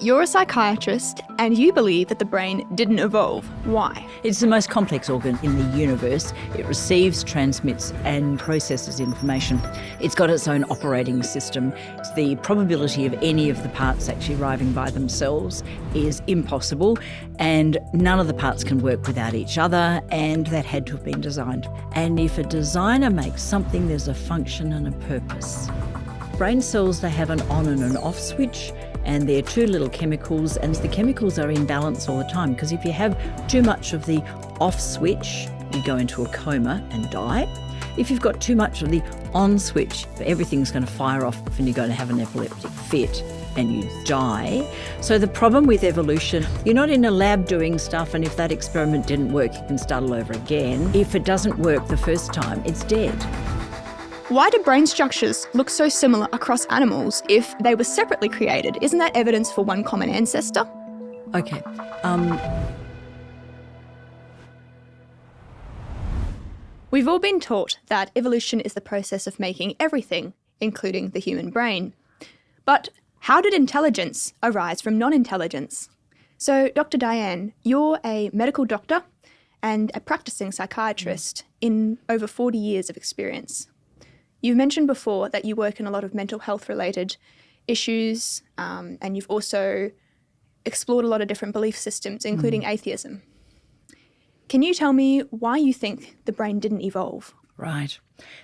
you're a psychiatrist and you believe that the brain didn't evolve. Why? It's the most complex organ in the universe. It receives, transmits and processes information. It's got its own operating system. The probability of any of the parts actually arriving by themselves is impossible, and none of the parts can work without each other, and that had to have been designed. And if a designer makes something, there's a function and a purpose. Brain cells, they have an on and an off switch, and they're two little chemicals, and the chemicals are in balance all the time, because if you have too much of the off switch, you go into a coma and die. If you've got too much of the on switch, everything's going to fire off and you're going to have an epileptic fit and you die. So the problem with evolution, you're not in a lab doing stuff, and if that experiment didn't work, you can start all over again. If it doesn't work the first time, it's dead. Why do brain structures look so similar across animals if they were separately created? Isn't that evidence for one common ancestor? Okay. We've all been taught that evolution is the process of making everything, including the human brain. But how did intelligence arise from non-intelligence? So, Dr. Diane, you're a medical doctor and a practicing psychiatrist in over 40 years of experience. You've mentioned before that you work in a lot of mental health related issues, and you've also explored a lot of different belief systems, including atheism. Can you tell me why you think the brain didn't evolve? Right.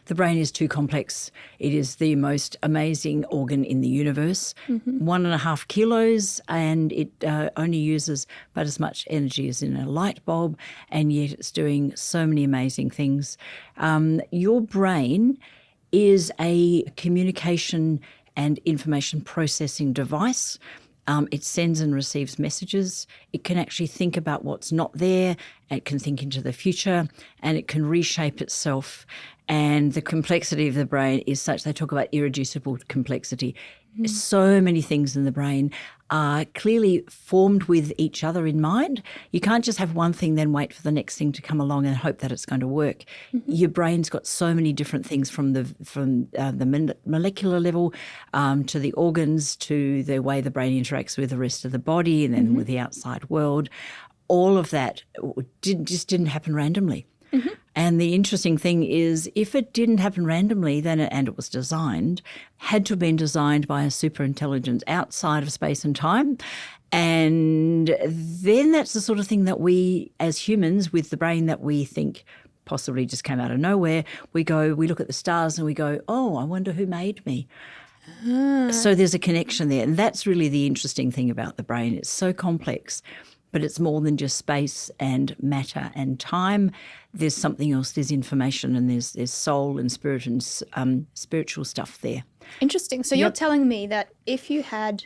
The brain is too complex. It is the most amazing organ in the universe. 1.5 kilos, and it only uses about as much energy as in a light bulb, and yet it's doing so many amazing things. Your brain is a communication and information processing device. It sends and receives messages. It can actually think about what's not there. It can think into the future, and it can reshape itself. And the complexity of the brain is such, they talk about irreducible complexity. So many things in the brain are clearly formed with each other in mind. You can't just have one thing, then wait for the next thing to come along and hope that it's going to work. Your brain's got so many different things, from the molecular level to the organs, to the way the brain interacts with the rest of the body, and then with the outside world. All of that just didn't happen randomly. And the interesting thing is, if it didn't happen randomly, then it was designed, had to have been designed by a super intelligence outside of space and time. And then that's the sort of thing that we, as humans, with the brain that we think possibly just came out of nowhere, we look at the stars and we go, oh, I wonder who made me. So there's a connection there. And that's really the interesting thing about the brain. It's so complex, but it's more than just space and matter and time. There's something else. There's information, and there's soul and spirit and spiritual stuff there. Interesting. So you're telling me that if you had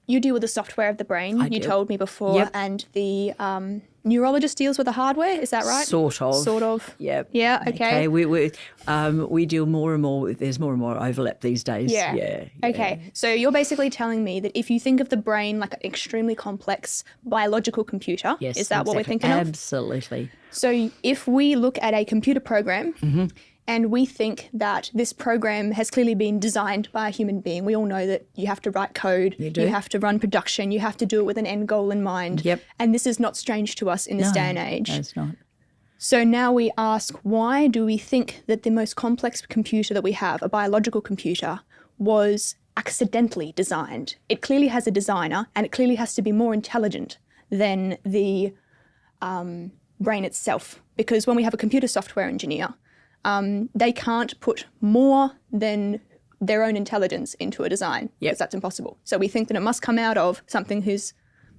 you deal with the software of the brain, you told me before, and the neurologist deals with the hardware, is that right? Sort of. Sort of. Yep. Yeah, okay. We deal more and more, there's more and more overlap these days. Yeah. Okay, so you're basically telling me that if you think of the brain like an extremely complex biological computer, is that what we're thinking of? Absolutely. So if we look at a computer program and we think that this program has clearly been designed by a human being, we all know that you have to write code, you have to run production, you have to do it with an end goal in mind. And this is not strange to us in this day and age. No, it's not. So now we ask, why do we think that the most complex computer that we have, a biological computer, was accidentally designed? It clearly has a designer, and it clearly has to be more intelligent than the brain itself. Because when we have a computer software engineer, they can't put more than their own intelligence into a design, because that's impossible. So we think that it must come out of something who's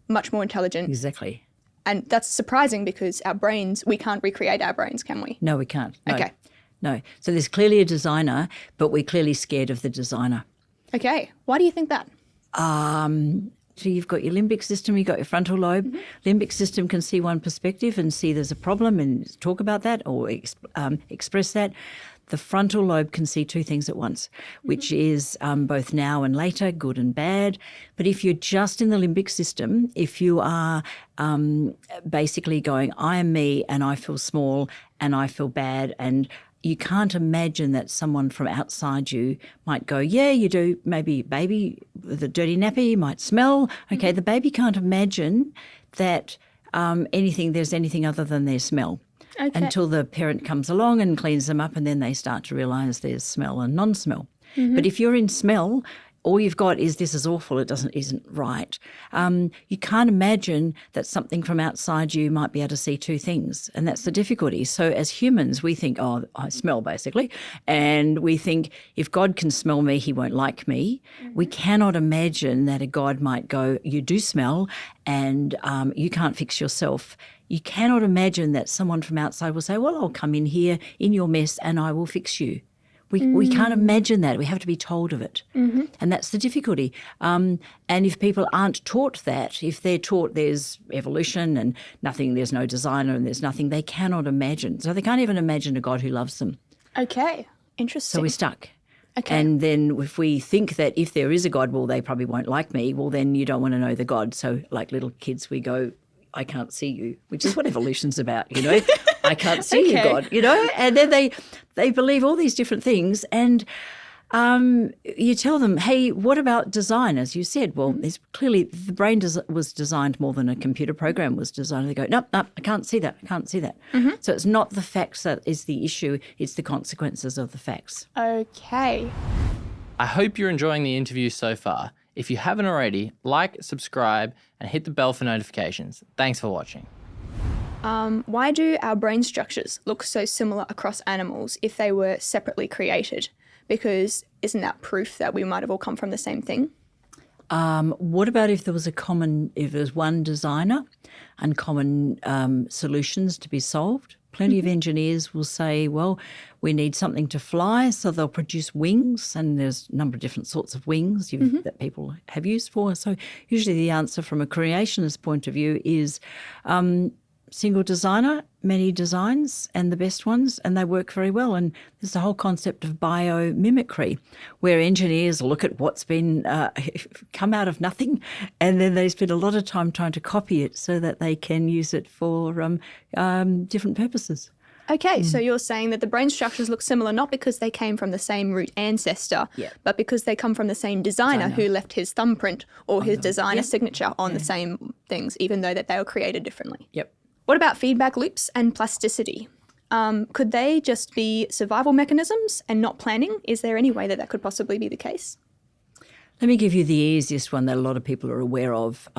much more intelligent. Exactly. And that's surprising, because our brains, we can't recreate our brains, can we? No, we can't. No. Okay. No. So there's clearly a designer, but we're clearly scared of the designer. Okay. Why do you think that? So you've got your limbic system, you've got your frontal lobe. Limbic system can see one perspective and see there's a problem and talk about that or express that. The frontal lobe can see two things at once, which is both now and later, good and bad. But if you're just in the limbic system, if you are basically going, I am me and I feel small and I feel bad and you can't imagine that someone from outside you might go, yeah, you do, maybe baby with a dirty nappy might smell. Okay, the baby can't imagine that there's anything other than their smell. Okay. Until the parent comes along and cleans them up, and then they start to realise there's smell and non-smell. But if you're in smell, all you've got is this is awful, isn't right. You can't imagine that something from outside you might be able to see two things, and that's the difficulty. So as humans, we think, oh, I smell basically, and we think if God can smell me, he won't like me. We cannot imagine that a God might go, you do smell and you can't fix yourself. You cannot imagine that someone from outside will say, well, I'll come in here in your mess and I will fix you. We can't imagine that. We have to be told of it. And that's the difficulty. And if people aren't taught that, if they're taught there's evolution and nothing, there's no designer and there's nothing, they cannot imagine. So they can't even imagine a God who loves them. Okay, interesting. So we're stuck. Okay. And then if we think that if there is a God, well, they probably won't like me, well, then you don't want to know the God. So like little kids, we go, I can't see you, which is what evolution's about, you know. I can't see you, God, you know. And then they believe all these different things, and you tell them, hey, what about design? As you said, well, it's clearly the brain was designed more than a computer program was designed. They go, nope, I can't see that. I can't see that. So it's not the facts that is the issue, it's the consequences of the facts. Okay. I hope you're enjoying the interview so far. If you haven't already, like, subscribe, and hit the bell for notifications. Thanks for watching. Why do our brain structures look so similar across animals if they were separately created? Because isn't that proof that we might have all come from the same thing? What about if there was one designer and common solutions to be solved? Plenty of engineers will say, well, we need something to fly, so they'll produce wings, and there's a number of different sorts of wings that people have used for. So usually the answer from a creationist point of view is single designer, many designs, and the best ones, and they work very well. And there's the whole concept of biomimicry, where engineers look at what's been come out of nothing, and then they spend a lot of time trying to copy it so that they can use it for different purposes. Okay, so you're saying that the brain structures look similar not because they came from the same root ancestor, but because they come from the same designer who left his thumbprint or his designer signature on the same things, even though that they were created differently. Yep. What about feedback loops and plasticity? Could they just be survival mechanisms and not planning? Is there any way that that could possibly be the case? Let me give you the easiest one that a lot of people are aware of.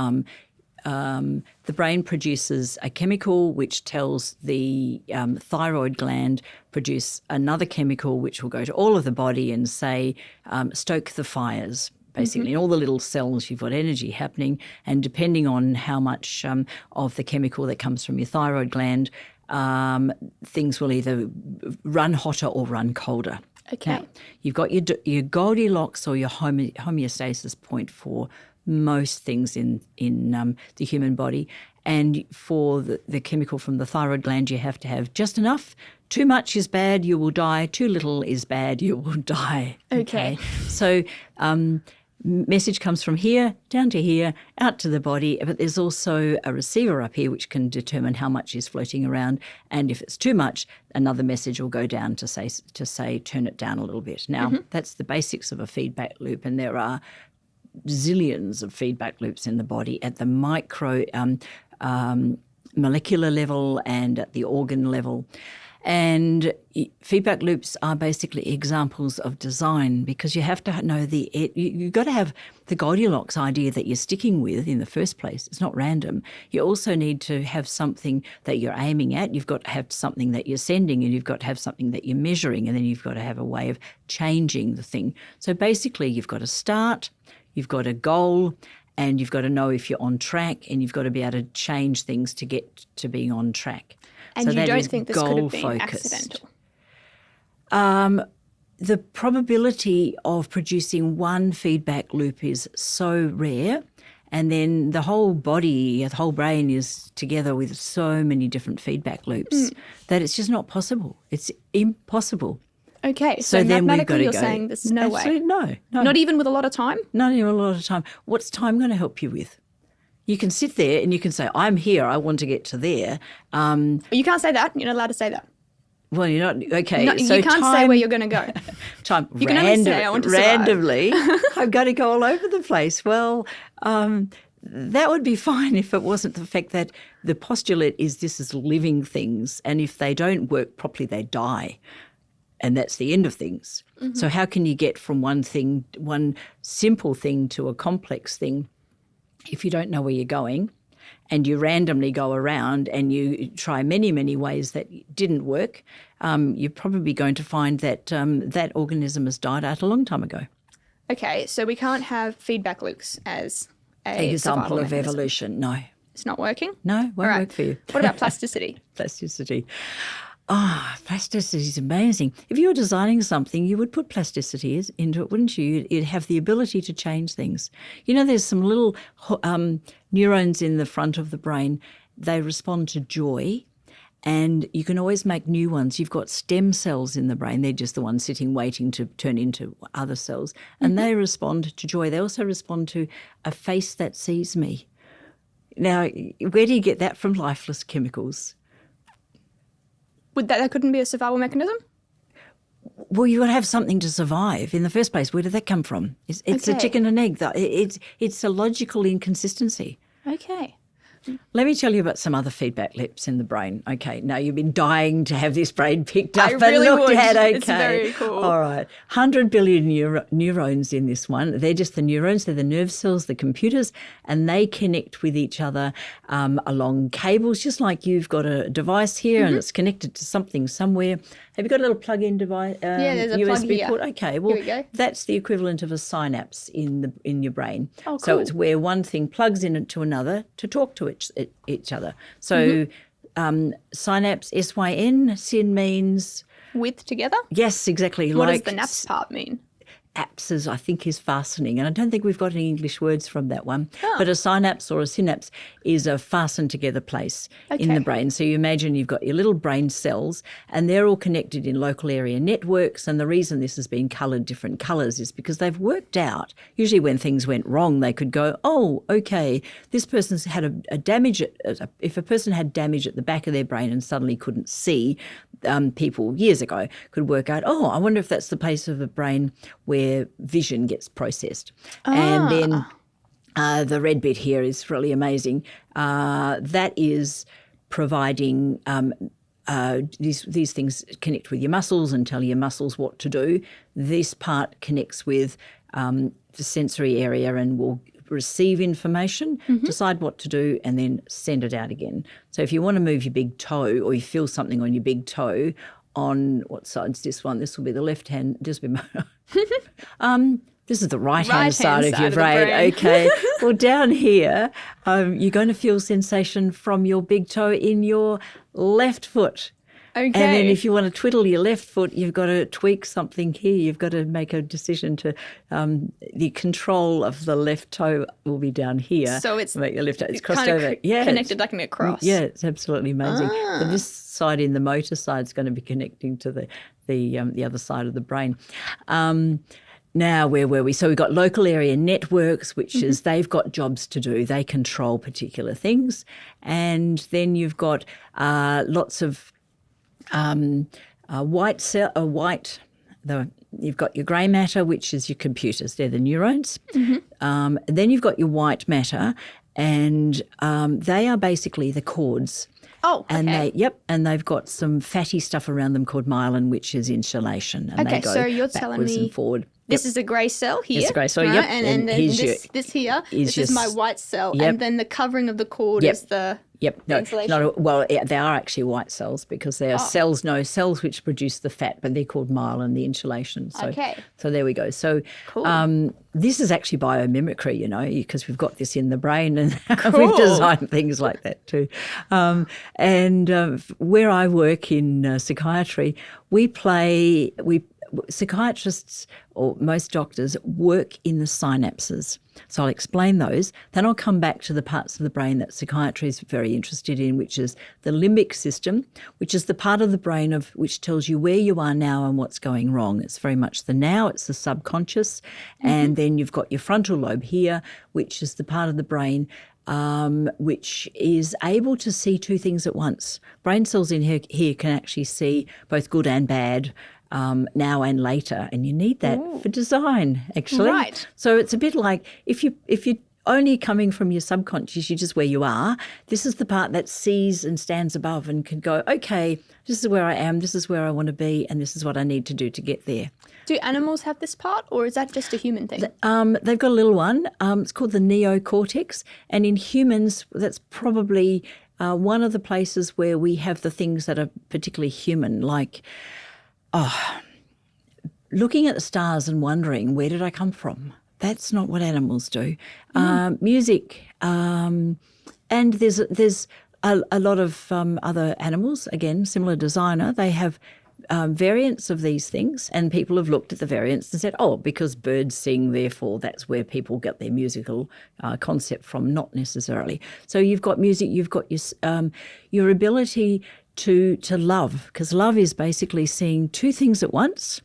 The brain produces a chemical which tells the thyroid gland produce another chemical which will go to all of the body and say, stoke the fires. Basically, in all the little cells, you've got energy happening, and depending on how much of the chemical that comes from your thyroid gland, things will either run hotter or run colder. Okay. Now, you've got your Goldilocks or your homeostasis point for most things in the human body. And for the chemical from the thyroid gland, you have to have just enough. Too much is bad, you will die. Too little is bad, you will die. Okay. So message comes from here, down to here, out to the body, but there's also a receiver up here which can determine how much is floating around. And if it's too much, another message will go down to say turn it down a little bit. Now, that's the basics of a feedback loop, and there are zillions of feedback loops in the body at the micro molecular level and at the organ level. And feedback loops are basically examples of design, because you have to know you've got to have the Goldilocks idea that you're sticking with in the first place. It's not random. You also need to have something that you're aiming at. You've got to have something that you're sending, and you've got to have something that you're measuring, and then you've got to have a way of changing the thing. So basically you've got to start, you've got a goal, and you've got to know if you're on track, and you've got to be able to change things to get to being on track. And so you that don't is think this could have been goal-focused. accidental? The probability of producing one feedback loop is so rare, and then the whole body, the whole brain is together with so many different feedback loops that it's just not possible. It's impossible. Okay, so then we've got mathematically to you're go, saying there's no way? No. Not even with a lot of time? Not even a lot of time. What's time going to help you with? You can sit there and you can say, I'm here, I want to get to there. You can't say that. You're not allowed to say that. Well, you're not okay. No, so you can't say where you're going to go. Time You can only say, "I want to survive." randomly. I'm going to go all over the place. Well, that would be fine if it wasn't the fact that the postulate is this is living things, and if they don't work properly, they die. And that's the end of things. Mm-hmm. So how can you get from one simple thing to a complex thing if you don't know where you're going and you randomly go around and you try many, many ways that didn't work? You're probably going to find that that organism has died out a long time ago. Okay, so we can't have feedback loops as An a example survival of mechanism. evolution. No, It's not working? won't All right. work for you. What about plasticity? Plasticity. Plasticity is amazing. If you were designing something, you would put plasticity into it, wouldn't you? You'd have the ability to change things. You know, there's some little neurons in the front of the brain. They respond to joy, and you can always make new ones. You've got stem cells in the brain. They're just the ones sitting waiting to turn into other cells, and they respond to joy. They also respond to a face that sees me. Now, where do you get that from? Lifeless chemicals. Would that couldn't be a survival mechanism? Well, you've got to have something to survive in the first place. Where did that come from? It's a Okay. chicken and egg. It's a logical inconsistency. Okay. Let me tell you about some other feedback loops in the brain. Okay, now you've been dying to have this brain picked up I and really looked would. at. Okay, It's very cool. All right, 100 billion neurons in this one. They're just the neurons. They're the nerve cells, the computers, and they connect with each other along cables, just like you've got a device here and it's connected to something somewhere. Have you got a little plug-in device? Yeah, there's a USB plug here. port. Okay, well, Here we go. that's the equivalent of a synapse in your brain. Oh, So cool. it's where one thing plugs into another to talk to each other. So synapse, S-Y-N, syn means, With together? yes, exactly. What like does the naps part mean? apses, I think, is fastening. And I don't think we've got any English words from that one. But a synapse or a synapse is a fastened together place in the Okay. brain. So you imagine you've got your little brain cells and they're all connected in local area networks. And the reason this has been coloured different colours is because they've worked out, usually when things went wrong, they could go, oh, okay, this person's had a damage. If a person had damage at the back of their brain and suddenly couldn't see, people years ago could work out, oh, I wonder if that's the place of the brain where vision gets processed. And then the red bit here is really amazing. That is providing these things connect with your muscles and tell your muscles what to do. This part connects with the sensory area and will receive information, decide what to do, and then send it out again. So if you want to move your big toe or you feel something on your big toe, on what side's this one? This will be the left hand. This will be this is the right-hand side of your brain. Okay. Well, down here, you're going to feel sensation from your big toe in your left foot. Okay. And then if you want to twiddle your left foot, you've got to tweak something here. You've got to make a decision to the control of the left toe will be down here. So it's make your left toe. It's crossed kind over. of Yeah, connected like a cross. yeah, it's absolutely amazing. So this side in the motor side is going to be connecting to the other side of the brain. Now, where were we? So we've got local area networks, which is they've got jobs to do. They control particular things. And then you've got lots of you've got your grey matter, which is your computers. They're the neurons. Then you've got your white matter, and they are basically the cords. Oh, okay. And and they've got some fatty stuff around them called myelin, which is insulation. And Okay, they go so you're telling backwards me and forward. This is a grey cell here. It's a grey cell, right? yep. And And then here's this here, is this is my your- white cell. Yep. And then the covering of the cord Yep. is the Yep. No, insulation. they are actually white cells because they are cells which produce the fat, but they're called myelin, the insulation. So, Okay. So there we go. So Cool. this is actually biomimicry, because we've got this in the brain and Cool. we've designed things like that too. Where I work in psychiatry, psychiatrists or most doctors work in the synapses. So I'll explain those. Then I'll come back to the parts of the brain that psychiatry is very interested in, which is the limbic system, which is the part of the brain which tells you where you are now and what's going wrong. It's very much the now, it's the subconscious. And then you've got your frontal lobe here, which is the part of the brain which is able to see two things at once. Brain cells in here can actually see both good and bad, now and later, and you need that for design, actually. Right. So it's a bit like if you're only coming from your subconscious, you're just where you are. This is the part that sees and stands above and can go, okay, this is where I am, this is where I want to be, and this is what I need to do to get there. Do animals have this part, or is that just a human thing? They've got a little one. It's called the neocortex, and in humans, that's probably one of the places where we have the things that are particularly human, like looking at the stars and wondering, where did I come from? That's not what animals do. Music, and there's a lot of other animals, again, similar designer. They have variants of these things, and people have looked at the variants and said, oh, because birds sing, therefore that's where people get their musical concept from, not necessarily. So you've got music, you've got your ability to love, because love is basically seeing two things at once,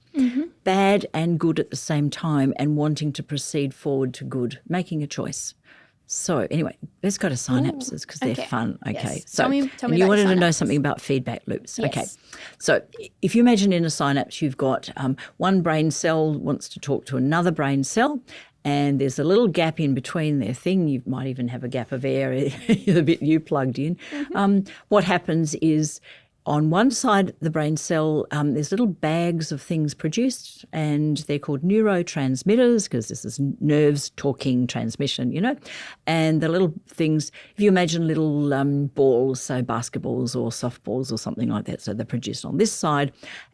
bad and good at the same time, and wanting to proceed forward to good, making a choice. So anyway, let's go to synapses because they're fun. Okay. Yes. So tell me and you about wanted to know synapses. something about feedback loops. Yes. Okay. So if you imagine in a synapse, you've got one brain cell wants to talk to another brain cell, and there's a little gap in between their thing. You might even have a gap of air, the bit you plugged in. What happens is, on one side of the brain cell, there's little bags of things produced, and they're called neurotransmitters, because this is nerves talking transmission, And the little things, if you imagine little balls, so basketballs or softballs or something like that, so they're produced on this side,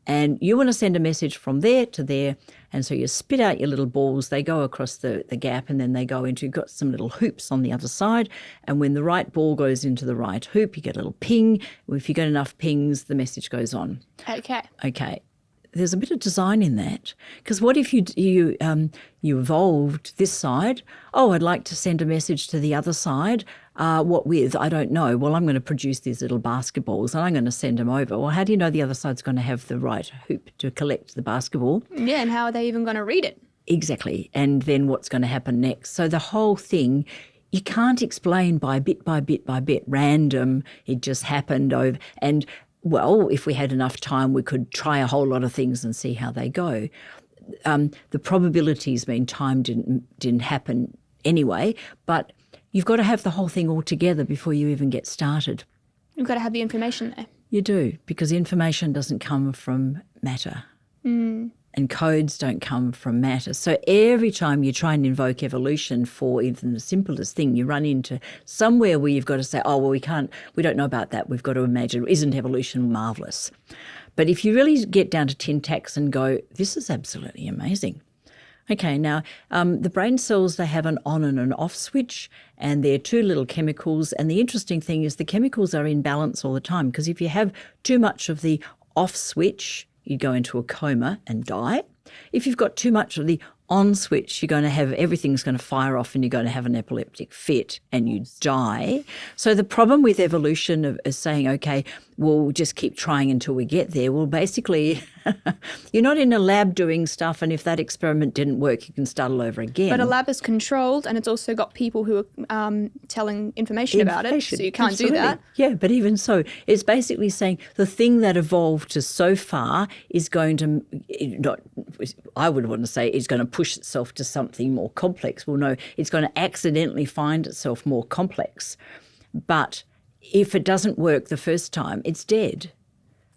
and you want to send a message from there to there, and so you spit out your little balls, they go across the gap, and then they go into, you've got some little hoops on the other side, and when the right ball goes into the right hoop, you get a little ping. If you get enough pings, the message goes on. Okay. There's a bit of design in that, because what if you evolved this side? Oh, I'd like to send a message to the other side. What with? I don't know. Well, I'm going to produce these little basketballs and I'm going to send them over. Well, how do you know the other side's going to have the right hoop to collect the basketball? Yeah, and how are they even going to read it? Exactly. And then what's going to happen next? So the whole thing, you can't explain by bit, random. It just happened over. And well, if we had enough time, we could try a whole lot of things and see how they go. The probabilities mean time didn't happen anyway, but you've got to have the whole thing all together before you even get started. You've got to have the information there. You do, because information doesn't come from matter. And codes don't come from matter. So every time you try and invoke evolution for even the simplest thing, you run into somewhere where you've got to say, oh, well, we don't know about that. We've got to imagine, isn't evolution marvellous? But if you really get down to tin tacks and go, this is absolutely amazing. Okay, now the brain cells, they have an on and an off switch, and they're two little chemicals. And the interesting thing is the chemicals are in balance all the time, because if you have too much of the off switch, you go into a coma and die. If you've got too much of the on switch, you're going to have, everything's going to fire off and you're going to have an epileptic fit and you die. So the problem with evolution is saying, okay, we'll just keep trying until we get there. Well, basically, you're not in a lab doing stuff, and if that experiment didn't work, you can start all over again. But a lab is controlled, and it's also got people who are telling information about it, so you can't do that. Yeah, but even so, it's basically saying the thing that evolved to so far is going to, I would want to say, it's going to push itself to something more complex. Well, no, it's going to accidentally find itself more complex. But if it doesn't work the first time, it's dead.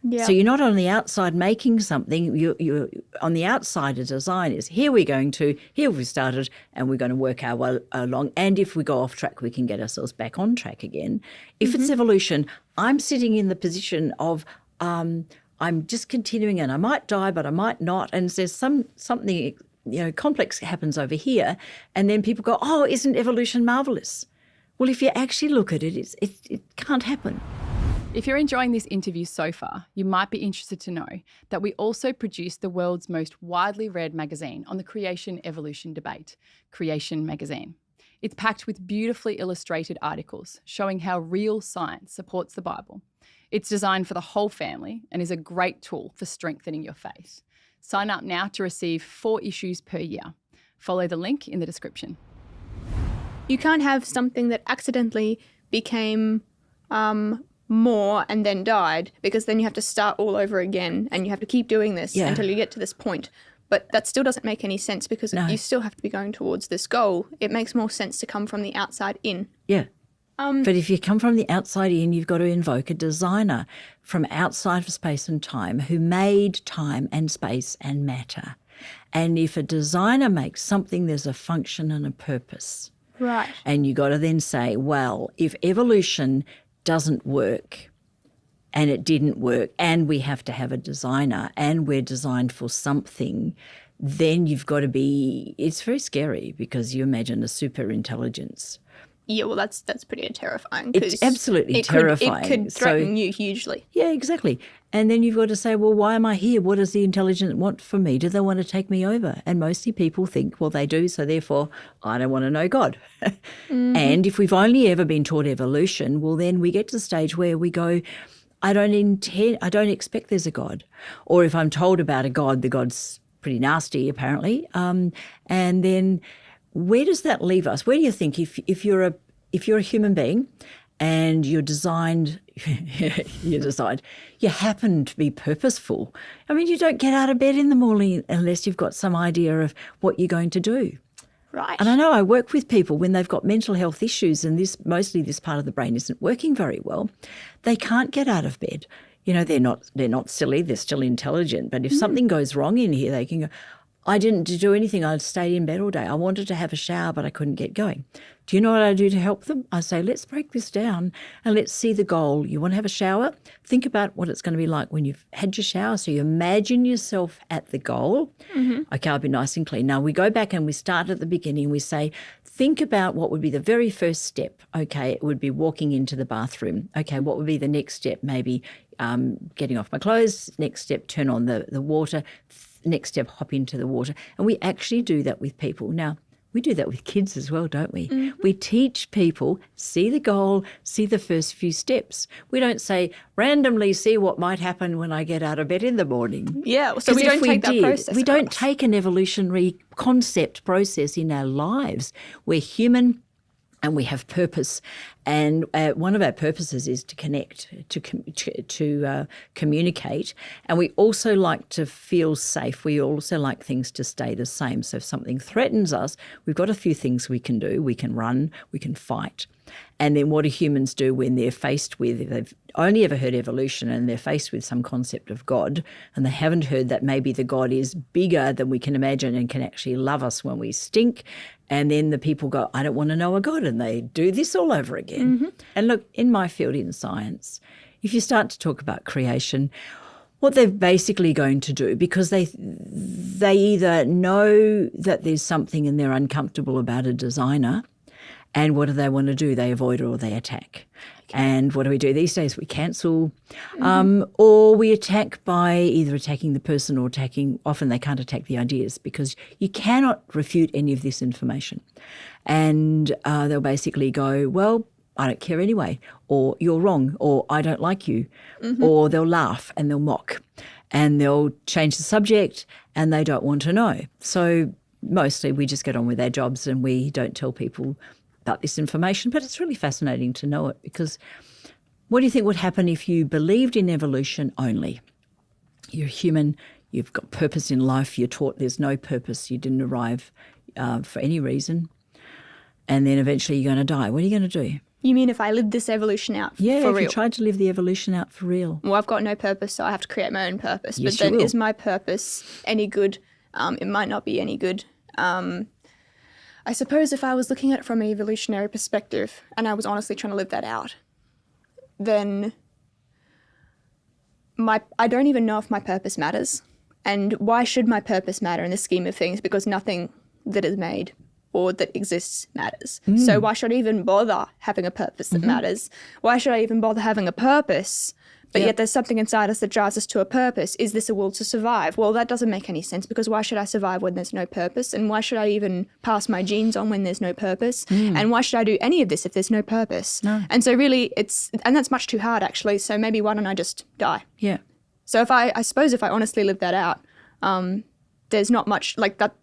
Yeah. So you're not on the outside making something. You're on the outside. A design is here we started, and we're going to work our way along. And if we go off track, we can get ourselves back on track again. If it's evolution, I'm sitting in the position of I'm just continuing, and I might die, but I might not. And there's something complex happens over here, and then people go, "Oh, isn't evolution marvelous?" Well, if you actually look at it, it can't happen. If you're enjoying this interview so far, you might be interested to know that we also produce the world's most widely read magazine on the creation-evolution debate, Creation Magazine. It's packed with beautifully illustrated articles showing how real science supports the Bible. It's designed for the whole family and is a great tool for strengthening your faith. Sign up now to receive 4 issues per year. Follow the link in the description. You can't have something that accidentally became more and then died, because then you have to start all over again and you have to keep doing this until you get to this point. But that still doesn't make any sense, because you still have to be going towards this goal. It makes more sense to come from the outside in. Yeah. But if you come from the outside in, you've got to invoke a designer from outside of space and time who made time and space and matter. And if a designer makes something, there's a function and a purpose. Right. And you got to then say, well, if evolution doesn't work, and it didn't work, and we have to have a designer, and we're designed for something, then you've got to be, it's very scary, because you imagine a super intelligence. Yeah, well, that's pretty terrifying. It's absolutely terrifying. It could threaten you hugely. Yeah, exactly. And then you've got to say, well, why am I here? What does the intelligence want from me? Do they want to take me over? And mostly people think, well, they do, so therefore I don't want to know God. And if we've only ever been taught evolution, well, then we get to the stage where we go, I don't expect there's a God. Or if I'm told about a God, the God's pretty nasty, apparently. And then where does that leave us? Where do you think if you're a human being and you're designed, you happen to be purposeful. I mean, you don't get out of bed in the morning unless you've got some idea of what you're going to do. Right. And I know I work with people when they've got mental health issues and mostly this part of the brain isn't working very well. They can't get out of bed. You know, they're not silly, they're still intelligent. But if something goes wrong in here, they can go, I didn't do anything. I stayed in bed all day. I wanted to have a shower, but I couldn't get going. Do you know what I do to help them? I say, let's break this down and let's see the goal. You want to have a shower? Think about what it's going to be like when you've had your shower. So you imagine yourself at the goal. Okay, I'll be nice and clean. Now we go back and we start at the beginning. We say, think about what would be the very first step. Okay, it would be walking into the bathroom. Okay, what would be the next step? Maybe getting off my clothes. Next step, turn on the water. Next step, hop into the water. And we actually do that with people. Now, we do that with kids as well, don't we? We teach people, see the goal, see the first few steps. We don't say, randomly see what might happen when I get out of bed in the morning. Yeah, so we don't take that process. We don't take an evolutionary concept process in our lives. We're human and we have purpose. And one of our purposes is to connect, to communicate. And we also like to feel safe. We also like things to stay the same. So if something threatens us, we've got a few things we can do. We can run, we can fight. And then what do humans do when they're faced with, if they've only ever heard evolution and they're faced with some concept of God and they haven't heard that maybe the God is bigger than we can imagine and can actually love us when we stink. And then the people go, I don't want to know a God, and they do this all over again. And look, in my field in science, if you start to talk about creation, what they're basically going to do, because they either know that there's something and they're uncomfortable about a designer, and what do they want to do? They avoid or they attack. And what do we do these days? We cancel or we attack by either attacking the person or often they can't attack the ideas because you cannot refute any of this information. And they'll basically go, well, I don't care anyway, or you're wrong, or I don't like you, or they'll laugh and they'll mock and they'll change the subject and they don't want to know. So mostly we just get on with our jobs and we don't tell people about this information, but it's really fascinating to know it because what do you think would happen if you believed in evolution only? You're human, you've got purpose in life, you're taught there's no purpose, you didn't arrive for any reason, and then eventually you're going to die. What are you going to do? You mean if I lived this evolution out for real? Yeah, if you tried to live the evolution out for real. Well, I've got no purpose, so I have to create my own purpose. Yes, but then you will. is my purpose any good? It might not be any good. I suppose if I was looking at it from an evolutionary perspective and I was honestly trying to live that out, then I don't even know if my purpose matters. And why should my purpose matter in the scheme of things? Because nothing that is made or that exists matters. So why should I even bother having a purpose that matters? Why should I even bother having a purpose? But yet there's something inside us that drives us to a purpose. Is this a will to survive? Well, that doesn't make any sense because why should I survive when there's no purpose? And why should I even pass my genes on when there's no purpose? And why should I do any of this if there's no purpose? No. And so really and that's much too hard actually. So maybe why don't I just die? Yeah. So I suppose if I honestly live that out, there's not much like that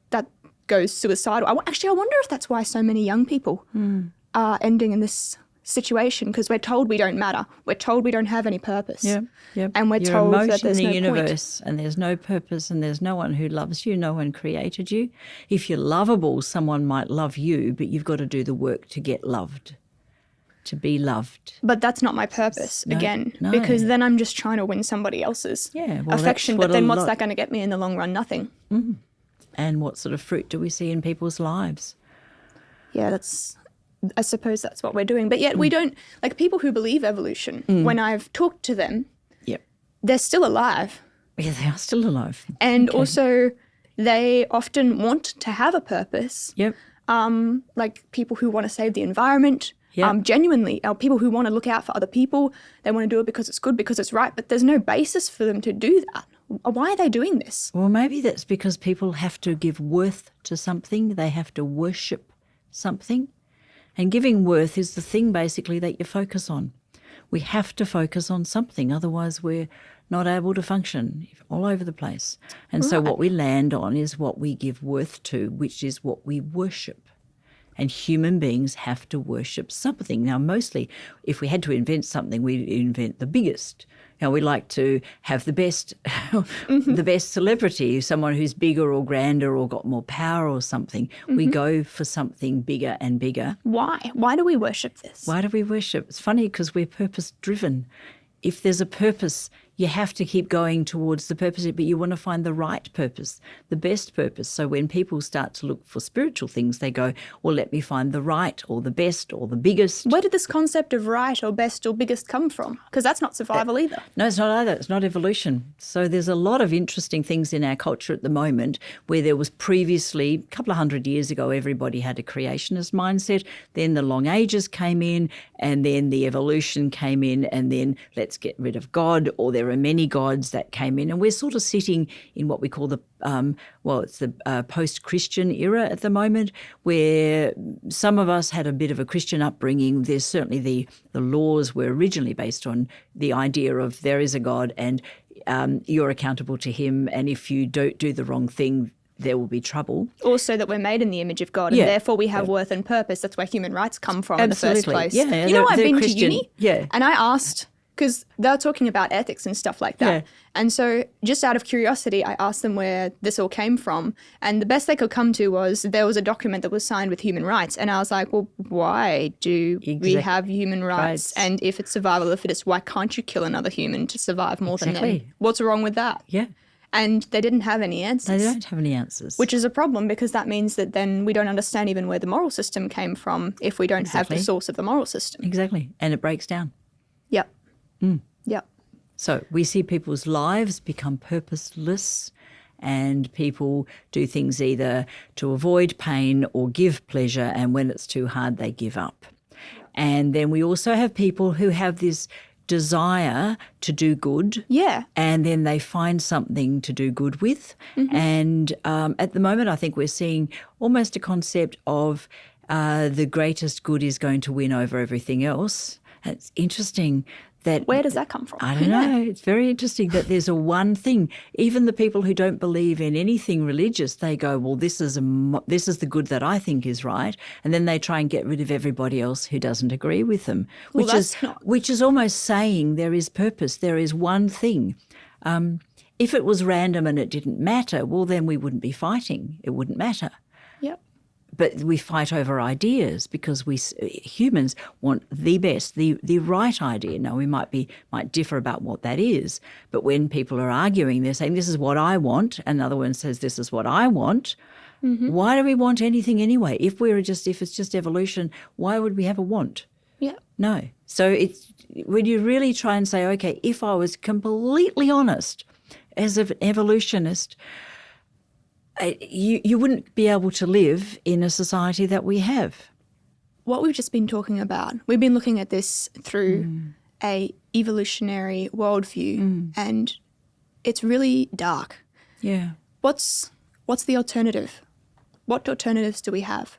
goes suicidal. I wonder if that's why so many young people are ending in this situation, because we're told we don't matter. We're told we don't have any purpose. Yeah, yeah. And we're You're told a mote that there's in the no point. universe, and there's no purpose, and there's no one who loves you. No one created you. If you're lovable, someone might love you, but you've got to do the work to get loved, to be loved. But that's not my purpose, No, again, no. because then I'm just trying to win somebody else's affection. But then what's that going to get me in the long run? Nothing. And what sort of fruit do we see in people's lives? Yeah, I suppose that's what we're doing. But yet we don't, like people who believe evolution, when I've talked to them, Yep. they're still alive. Yeah, they are still alive. And also they often want to have a purpose. Yep. Like people who want to save the environment, Yep. genuinely, people who want to look out for other people. They want to do it because it's good, because it's right, but there's no basis for them to do that. Why are they doing this? Well, maybe that's because people have to give worth to something. They have to worship something. And giving worth is the thing basically that you focus on. We have to focus on something, otherwise we're not able to function all over the place. And so what we land on is what we give worth to, which is what we worship. And human beings have to worship something. Now, mostly, if we had to invent something, we'd invent the biggest. Now, we like to have the best, the best celebrity, someone who's bigger or grander or got more power or something. We go for something bigger and bigger. Why? Why do we worship this? Why do we worship? It's funny because we're purpose-driven. If there's a purpose, you have to keep going towards the purpose, but you want to find the right purpose, the best purpose. So when people start to look for spiritual things, they go, well, let me find the right or the best or the biggest. Where did this concept of right or best or biggest come from? Because that's not survival either. No, it's not either. It's not evolution. So there's a lot of interesting things in our culture at the moment where there was previously, a couple of 100 years ago, everybody had a creationist mindset. Then the long ages came in, and then the evolution came in, and then let's get rid of God, or there are many gods that came in. And we're sort of sitting in what we call the post-Christian era at the moment, where some of us had a bit of a Christian upbringing. There's certainly the laws were originally based on the idea of there is a God and you're accountable to him, and if you don't do the wrong thing, there will be trouble. Also that we're made in the image of God, and therefore we have worth and purpose. That's where human rights come from in the first place. Yeah, you know, I've been Christian, to uni, yeah. and I asked, because they're talking about ethics and stuff like that. Yeah. And so just out of curiosity, I asked them where this all came from. And the best they could come to was there was a document that was signed with human rights. And I was like, well, why do we have human rights? And if it's survival of the fittest, why can't you kill another human to survive more than them? What's wrong with that? Yeah. And they didn't have any answers. They don't have any answers. Which is a problem, because that means that then we don't understand even where the moral system came from if we don't have the source of the moral system. Exactly. And it breaks down. Yep. Yep. So we see people's lives become purposeless, and people do things either to avoid pain or give pleasure, and when it's too hard, they give up. And then we also have people who have this desire to do good. Yeah. And then they find something to do good with. And at the moment, I think we're seeing almost a concept of the greatest good is going to win over everything else. And it's interesting that... Where does that come from? I don't know. It's very interesting that there's a one thing. Even the people who don't believe in anything religious, they go, well, this is the good that I think is right. And then they try and get rid of everybody else who doesn't agree with them, Well, which is almost saying there is purpose. There is one thing. If it was random and it didn't matter, well, then we wouldn't be fighting. It wouldn't matter. Yep. But we fight over ideas because humans want the best, the right idea. Now, we might differ about what that is, but when people are arguing, they're saying, this is what I want, and another one says, this is what I want. Why do we want anything anyway? If it's just evolution, why would we have a want? Yeah. No. So it's when you really try and say, okay, if I was completely honest as an evolutionist, you wouldn't be able to live in a society that we have. What we've just been talking about, we've been looking at this through a evolutionary worldview, and it's really dark. Yeah. What's the alternative? What alternatives do we have?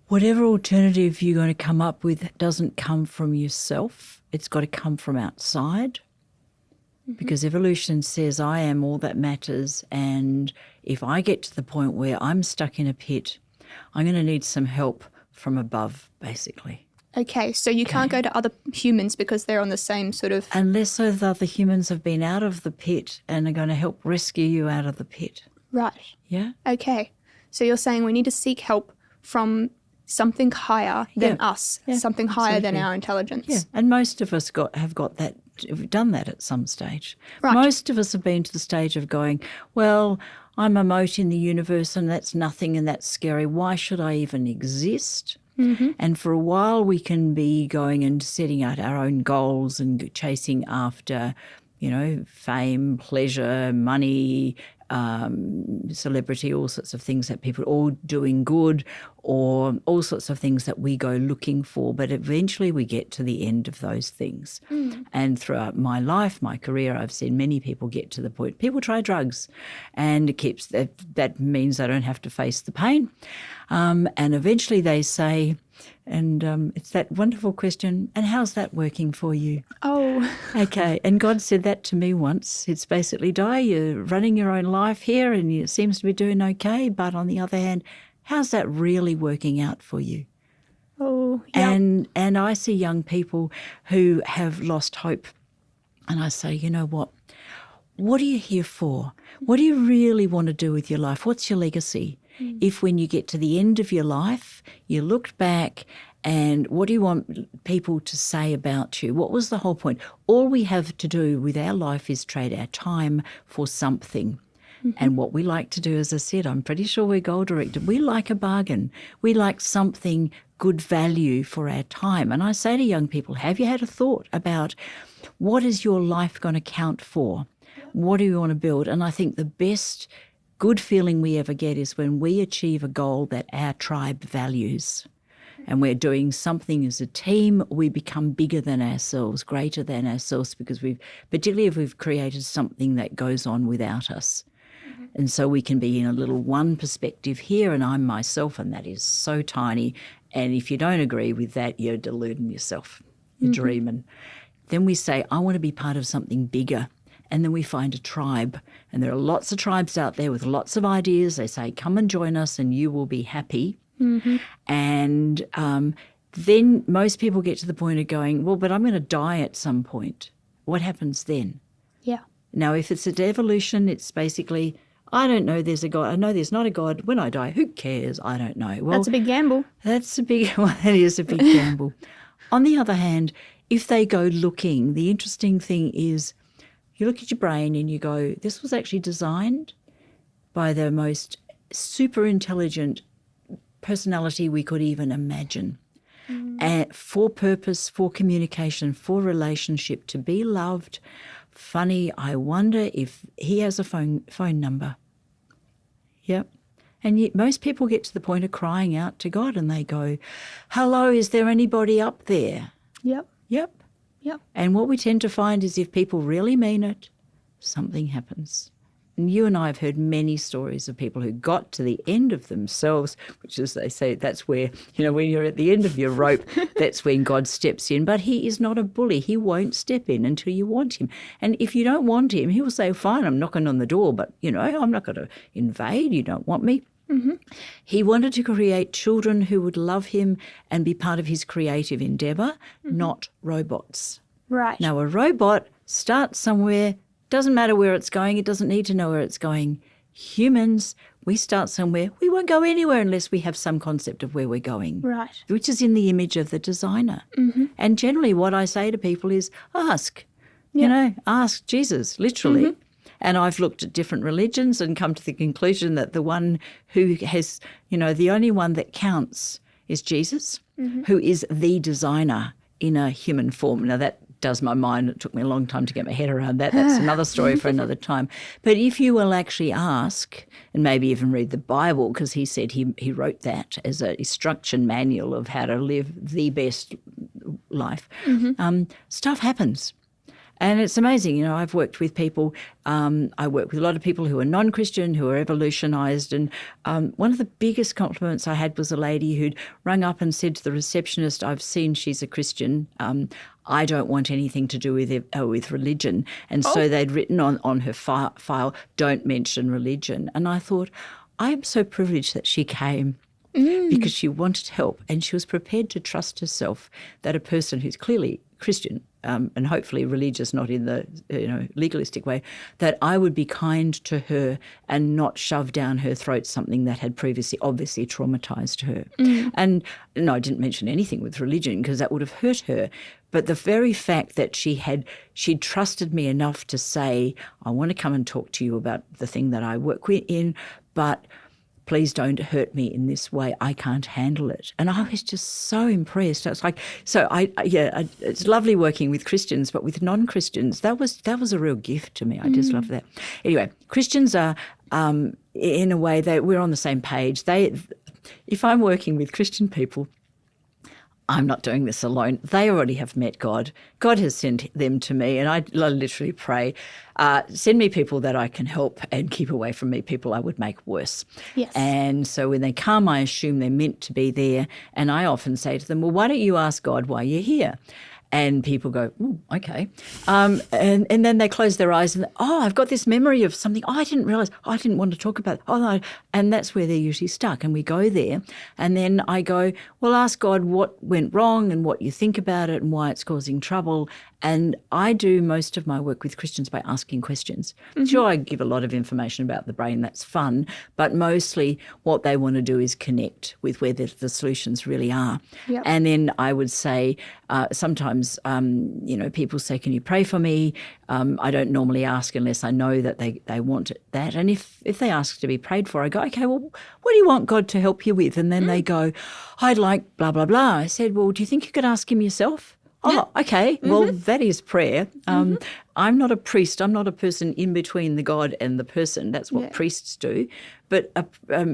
Whatever alternative you're going to come up with doesn't come from yourself. It's got to come from outside. because evolution says I am all that matters, and if I get to the point where I'm stuck in a pit, I'm going to need some help from above, basically. Okay, so you can't go to other humans because they're on the same sort of... Unless those other humans have been out of the pit and are going to help rescue you out of the pit. Right. Yeah? Okay. So you're saying we need to seek help from something higher than us, something higher than our intelligence. Yeah, and most of us have done that at some stage. Right. Most of us have been to the stage of going, well, I'm a mote in the universe and that's nothing and that's scary. Why should I even exist? Mm-hmm. And for a while we can be going and setting out our own goals and chasing after, fame, pleasure, money, celebrity, all sorts of things that people all doing good, or all sorts of things that we go looking for. But eventually we get to the end of those things. And throughout my life, my career, I've seen many people get to the point. People try drugs, and it keeps that means they don't have to face the pain. And eventually they say, and it's that wonderful question, and how's that working for you? Oh. Okay, and God said that to me once. It's basically, Di, you're running your own life here and it seems to be doing okay, but on the other hand, how's that really working out for you? Oh, yeah. And I see young people who have lost hope, and I say, you know what are you here for? What do you really want to do with your life? What's your legacy? If when you get to the end of your life, you looked back and what do you want people to say about you? What was the whole point? All we have to do with our life is trade our time for something. And what we like to do, as I said, I'm pretty sure we're goal-directed. We like a bargain. We like something good value for our time. And I say to young people, have you had a thought about what is your life going to count for? What do you want to build? And I think the best good feeling we ever get is when we achieve a goal that our tribe values and we're doing something as a team, we become bigger than ourselves, greater than ourselves, because particularly if we've created something that goes on without us. And so we can be in a little one perspective here, and I'm myself, and that is so tiny. And if you don't agree with that, you're deluding yourself, you're dreaming. Then we say, I want to be part of something bigger. And then we find a tribe, and there are lots of tribes out there with lots of ideas. They say, come and join us and you will be happy. And then most people get to the point of going, well, but I'm going to die at some point. What happens then? Yeah. Now, if it's an evolution, it's basically, I don't know there's a God. I know there's not a God. When I die, who cares? I don't know. Well, That's a big gamble. That is a big gamble. On the other hand, if they go looking, the interesting thing is, you look at your brain and you go, this was actually designed by the most super intelligent personality we could even imagine. For purpose, for communication, for relationship, to be loved. Funny, I wonder if he has a phone number. Yep. And yet most people get to the point of crying out to God and they go, hello, is there anybody up there? Yep. Yep. Yep. And what we tend to find is if people really mean it, something happens. And you and I have heard many stories of people who got to the end of themselves, which is, they say, that's where, when you're at the end of your rope, that's when God steps in. But he is not a bully. He won't step in until you want him. And if you don't want him, he will say, fine, I'm knocking on the door, but, I'm not going to invade. You don't want me. He wanted to create children who would love him and be part of his creative endeavour, not robots. Right. Now, a robot starts somewhere, doesn't matter where it's going, it doesn't need to know where it's going. Humans, we start somewhere, we won't go anywhere unless we have some concept of where we're going. Right. Which is in the image of the designer. And generally what I say to people is ask, ask Jesus, literally. And I've looked at different religions and come to the conclusion that the one who has, the only one that counts is Jesus, who is the designer in a human form. Now, that does my mind. It took me a long time to get my head around that. That's another story for another time. But if you will actually ask, and maybe even read the Bible, because he said he wrote that as a instruction manual of how to live the best life, stuff happens. And it's amazing. I've worked with people, I work with a lot of people who are non-Christian, who are evolutionised. And one of the biggest compliments I had was a lady who'd rung up and said to the receptionist, I've seen she's a Christian. I don't want anything to do with religion. And so they'd written on her file, don't mention religion. And I thought, I am so privileged that she came because she wanted help and she was prepared to trust herself that a person who's clearly Christian and hopefully religious, not in the legalistic way, that I would be kind to her and not shove down her throat something that had previously obviously traumatized her. And no, I didn't mention anything with religion because that would have hurt her. But the very fact that she'd trusted me enough to say, I want to come and talk to you about the thing that I work in, but please don't hurt me in this way. I can't handle it. And I was just so impressed. I was like, it's lovely working with Christians, but with non-Christians, that was a real gift to me. I just love that. Anyway, Christians are, in a way, we're on the same page. If I'm working with Christian people, I'm not doing this alone. They already have met God. God has sent them to me, and I literally pray, send me people that I can help and keep away from me people I would make worse. Yes. And so when they come, I assume they're meant to be there, and I often say to them, well, why don't you ask God why you're here? And people go, okay. And then they close their eyes and, I've got this memory of something. I didn't realise. I didn't want to talk about it. No. And that's where they're usually stuck. And we go there. And then I go, well, ask God what went wrong and what you think about it and why it's causing trouble. And I do most of my work with Christians by asking questions. Sure, I give a lot of information about the brain. That's fun. But mostly what they want to do is connect with where the solutions really are. Yep. And then I would say sometimes, people say, can you pray for me? I don't normally ask unless I know that they want that. And if they ask to be prayed for, I go, okay, well, what do you want God to help you with? And then they go, I'd like blah, blah, blah. I said, well, do you think you could ask him yourself? Oh, okay. Well, that is prayer. I'm not a priest. I'm not a person in between the God and the person. That's what priests do. But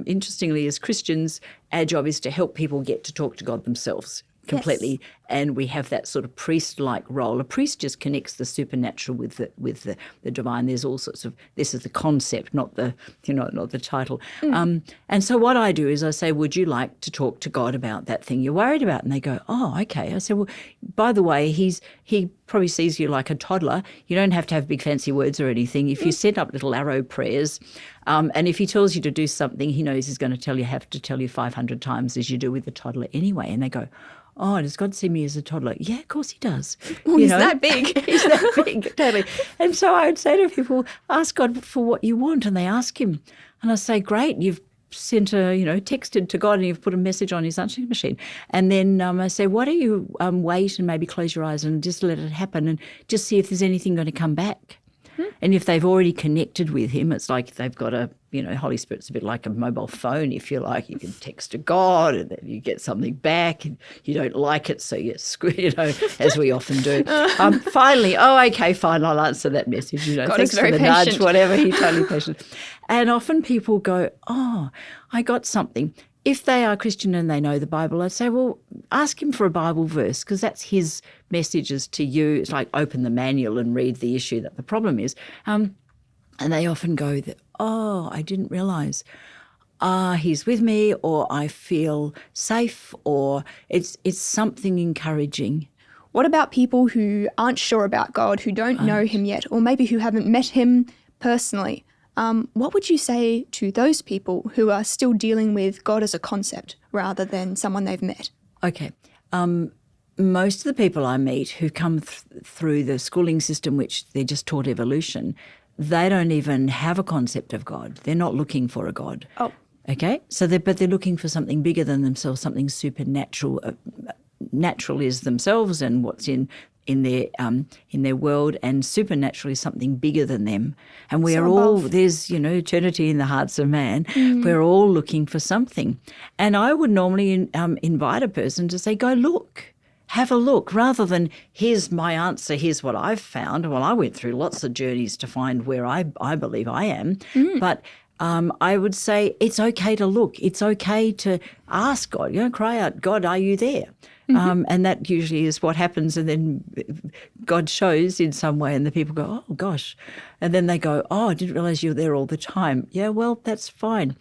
interestingly, as Christians, our job is to help people get to talk to God themselves completely. Yes. And we have that sort of priest-like role. A priest just connects the supernatural with the divine. There's all sorts of, this is the concept, not the title. And so what I do is I say, would you like to talk to God about that thing you're worried about? And they go, oh, okay. I say, well, by the way, he probably sees you like a toddler. You don't have to have big fancy words or anything. If you set up little arrow prayers, and if he tells you to do something, he knows he's going to have to tell you 500 times as you do with a toddler anyway. And they go, oh, does God see me as a toddler? Yeah, of course he does. Well, he's that big. He's that big, totally. And so I would say to people, ask God for what you want, and they ask him. And I say, great, you've texted to God and you've put a message on his answering machine. And then I say, why don't you wait and maybe close your eyes and just let it happen and just see if there's anything going to come back. And if they've already connected with him, it's like they've got Holy Spirit's a bit like a mobile phone, if you like. You can text to God and then you get something back and you don't like it, so you as we often do. Finally, okay, fine, I'll answer that message. God thanks is very for the patient. nudge, whatever, he's totally patient. And often people go, I got something. If they are Christian and they know the Bible, I'd say, well, ask him for a Bible verse because that's his messages to you. It's like open the manual and read the issue that the problem is. And they often go, I didn't realise. He's with me, or I feel safe, or it's something encouraging. What about people who aren't sure about God, who don't know him yet, or maybe who haven't met him personally? What would you say to those people who are still dealing with God as a concept rather than someone they've met? Okay. Most of the people I meet who come through the schooling system, which they're just taught evolution, they don't even have a concept of God. They're not looking for a God. Oh. Okay? But they're looking for something bigger than themselves, something supernatural. Natural is themselves and what's in their world, and supernatural is something bigger than them. And we are all, there's, eternity in the hearts of man. We're all looking for something. And I would normally invite a person to say, go look, have a look, rather than here's my answer, here's what I've found. Well, I went through lots of journeys to find where I believe I am. But I would say it's okay to look. It's okay to ask God, cry out, God, are you there? And that usually is what happens, and then God shows in some way and the people go, oh, gosh. And then they go, I didn't realise you were there all the time. Yeah, well, that's fine.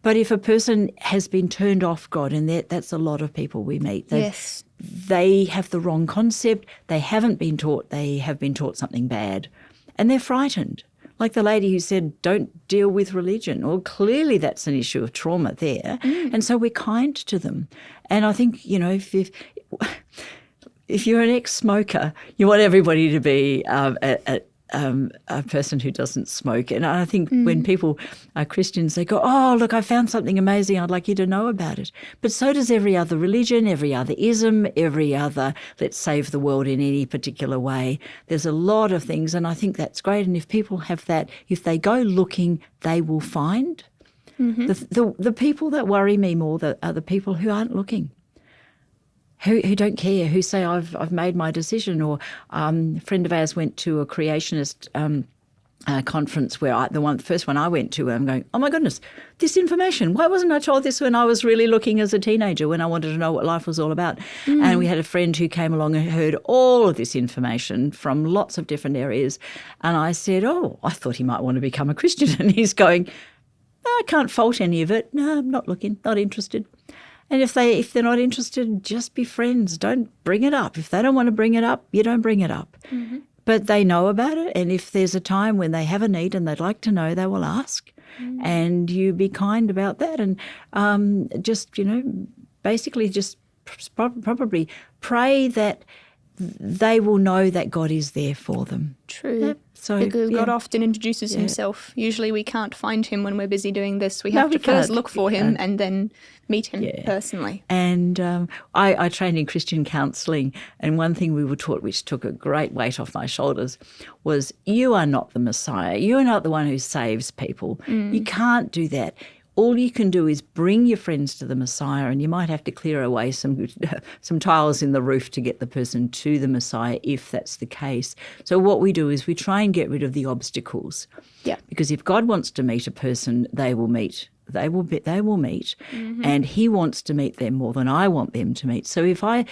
But if a person has been turned off God, and that's a lot of people we meet, Yes. they have the wrong concept, they have been taught something bad, and they're frightened. Like the lady who said, don't deal with religion. Well, clearly that's an issue of trauma there. And so we're kind to them. And I think, if you're an ex-smoker, you want everybody to be a person who doesn't smoke. And I think when people are Christians, they go, oh, look, I found something amazing. I'd like you to know about it. But so does every other religion, every other ism, every other let's save the world in any particular way. There's a lot of things, and I think that's great. And if people have that, if they go looking, they will find. The people that worry me more are the people who aren't looking. Who don't care, who say, I've made my decision. Or a friend of ours went to a creationist conference where the first one I went to, I'm going, oh my goodness, this information. Why wasn't I told this when I was really looking as a teenager, when I wanted to know what life was all about? And we had a friend who came along and heard all of this information from lots of different areas. And I said, oh, I thought he might want to become a Christian. And he's going, no, I can't fault any of it. No, I'm not looking, not interested. And if they're not interested, just be friends. Don't bring it up. If they don't want to bring it up, you don't bring it up. But they know about it, and if there's a time when they have a need and they'd like to know, they will ask. And you be kind about that, and basically just probably pray that they will know that God is there for them. True. Yep. So, because God yeah. often introduces himself. Usually we can't find him when we're busy doing this. We have No, to we first can't. look for We him can't. and then meet him Yeah. personally. And I trained in Christian counselling, and one thing we were taught, which took a great weight off my shoulders, was you are not the Messiah. You are not the one who saves people. You can't do that. All you can do is bring your friends to the Messiah, and you might have to clear away some tiles in the roof to get the person to the Messiah if that's the case. So what we do is we try and get rid of the obstacles. Yeah. Because if God wants to meet a person, they will meet. They will meet, and he wants to meet them more than I want them to meet. So if I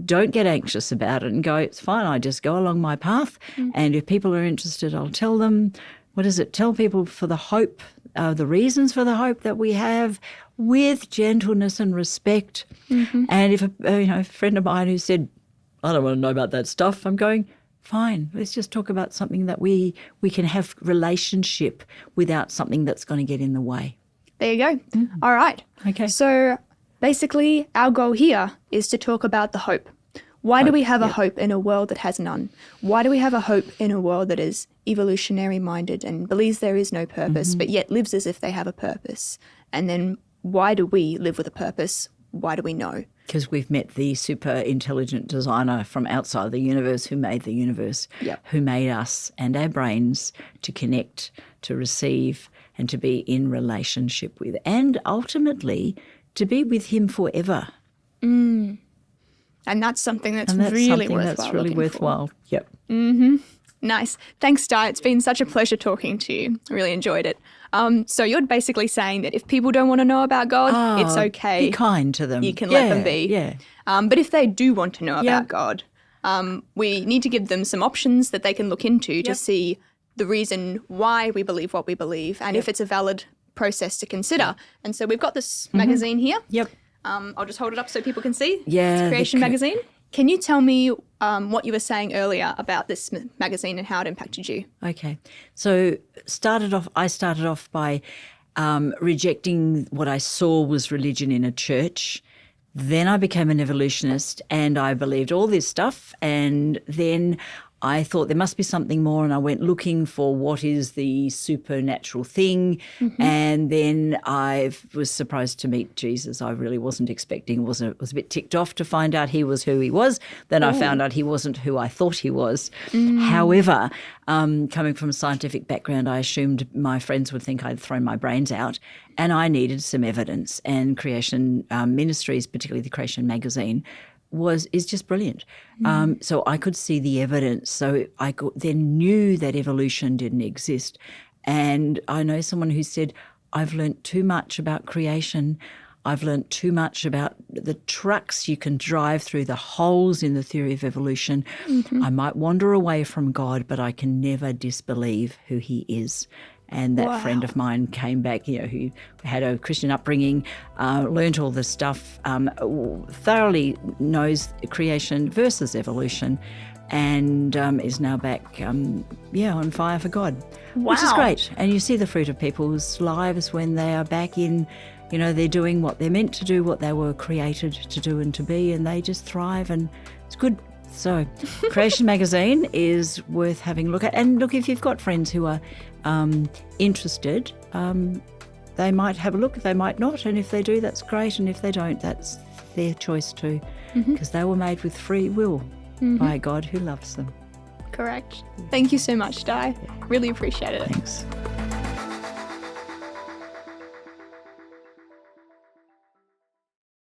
don't get anxious about it and go, it's fine, I just go along my path, and if people are interested, I'll tell them. What is it? Tell people for the hope, the reasons for the hope that we have, with gentleness and respect. And if a friend of mine who said, I don't want to know about that stuff, I'm going, fine, let's just talk about something that we can have relationship without something that's going to get in the way. There you go. All right. Okay. So basically our goal here is to talk about the hope. Why do we have a hope in a world that has none? Why do we have a hope in a world that is evolutionary minded and believes there is no purpose, but yet lives as if they have a purpose? And then why do we live with a purpose? Why do we know? Because we've met the super intelligent designer from outside the universe who made the universe, who made us and our brains to connect, to receive, and to be in relationship with, and ultimately to be with him forever. And that's something that's And that's really something worthwhile. that's really looking for. worthwhile. Yep. Nice. Thanks, Di. It's been such a pleasure talking to you. I really enjoyed it. So you're basically saying that if people don't want to know about God, it's okay. Be kind to them. You can let them be. Yeah. But if they do want to know Yeah. about God, we need to give them some options that they can look into to see the reason why we believe what we believe and if it's a valid process to consider. And so we've got this magazine here. Yep. I'll just hold it up so people can see. Yeah, It's the Creation Magazine. Can you tell me what you were saying earlier about this magazine and how it impacted you? Okay. So I started off by rejecting what I saw was religion in a church. Then I became an evolutionist and I believed all this stuff, and then I thought there must be something more, and I went looking for what is the supernatural thing. And then I was surprised to meet Jesus. I really wasn't expecting, was a bit ticked off to find out he was who he was. Then I found out he wasn't who I thought he was. However, coming from a scientific background, I assumed my friends would think I'd thrown my brains out, and I needed some evidence. And Creation Ministries, particularly the Creation Magazine, is just brilliant. So I could see the evidence. So I then knew that evolution didn't exist. And I know someone who said, I've learnt too much about creation. I've learnt too much about the trucks you can drive through, the holes in the theory of evolution. I might wander away from God, but I can never disbelieve who he is. And that Wow. friend of mine came back, who had a Christian upbringing, learnt all this stuff, thoroughly knows creation versus evolution, and is now back, on fire for God, which is Wow. great. And you see the fruit of people's lives when they are back in, they're doing what they're meant to do, what they were created to do and to be, and they just thrive, and it's good. So Creation Magazine is worth having a look at. And look, if you've got friends who are interested, they might have a look, they might not, and if they do, that's great, and if they don't, that's their choice too, because they were made with free will by a God who loves them. Correct. Thank you so much, Di. Really appreciate it. Thanks.